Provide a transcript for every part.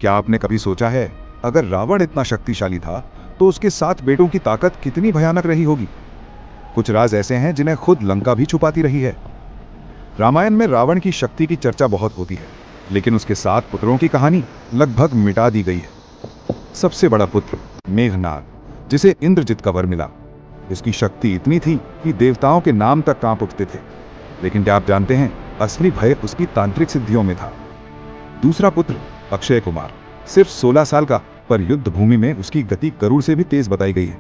क्या आपने कभी सोचा है, अगर रावण इतना शक्तिशाली था तो उसके 7 बेटों की ताकत कितनी भयानक रही होगी। कुछ राज ऐसे हैं जिन्हें खुद लंका भी छुपाती रही है। रामायण में रावण की शक्ति की चर्चा बहुत होती है, लेकिन उसके 7 पुत्रों की कहानी लगभग मिटा दी गई है। सबसे बड़ा पुत्र मेघनाद, जिसे इंद्रजित का वर मिला, इसकी शक्ति इतनी थी कि देवताओं के नाम तक कांप उठते थे। लेकिन क्या आप जानते हैं, असली भय उसकी तांत्रिक सिद्धियों में था। दूसरा पुत्र अक्षय कुमार, सिर्फ 16 साल का, पर युद्ध भूमि में उसकी गति गरुड़ से भी तेज बताई गई है।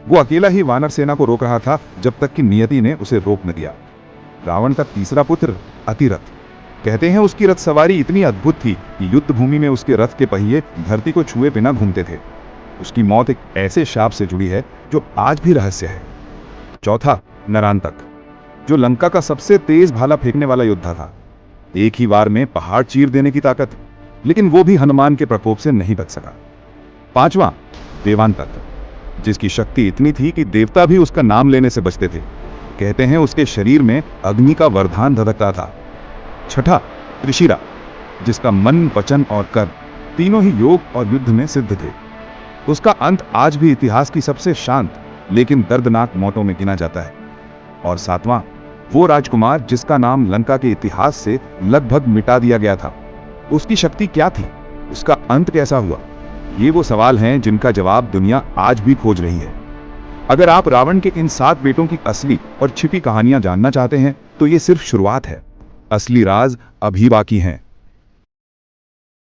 वो अकेला ही वानर सेना को रोक रहा था जब तक कि नियति ने उसे रोक न दिया। रावण का तीसरा पुत्र अतिरथ, कहते हैं उसकी रथ सवारी इतनी अद्भुत थी कि युद्ध भूमि में उसके रथ के पहिए धरती को छुए बिना घूमते थे। उसकी मौत एक ऐसे शाप से जुड़ी है जो आज भी रहस्य है। चौथा नरांतक, जो लंका का सबसे तेज भाला फेंकने वाला योद्धा था। एक ही वार में पहाड़ चीर देने की ताकत, लेकिन वो भी हनुमान के प्रकोप से नहीं बच सका। पांचवा देवांतक, जिसकी शक्ति इतनी थी कि देवता भी उसका नाम लेने से बचते थे। कहते हैं उसके शरीर में अग्नि का वरदान धधकता था। छठा त्रिशिरा, जिसका मन, वचन और कर्म तीनों ही योग और युद्ध में सिद्ध थे। उसका अंत आज भी इतिहास की सबसे शांत लेकिन दर्दनाक मौतों में गिना जाता है। और सातवां वो राजकुमार जिसका नाम लंका के इतिहास से लगभग मिटा दिया गया था। उसकी शक्ति क्या थी, उसका अंत कैसा हुआ, ये वो सवाल हैं जिनका जवाब दुनिया आज भी खोज रही है। अगर आप रावण के इन 7 बेटों की असली और छिपी कहानियां जानना चाहते हैं तो ये सिर्फ शुरुआत है। असली राज अभी बाकी हैं।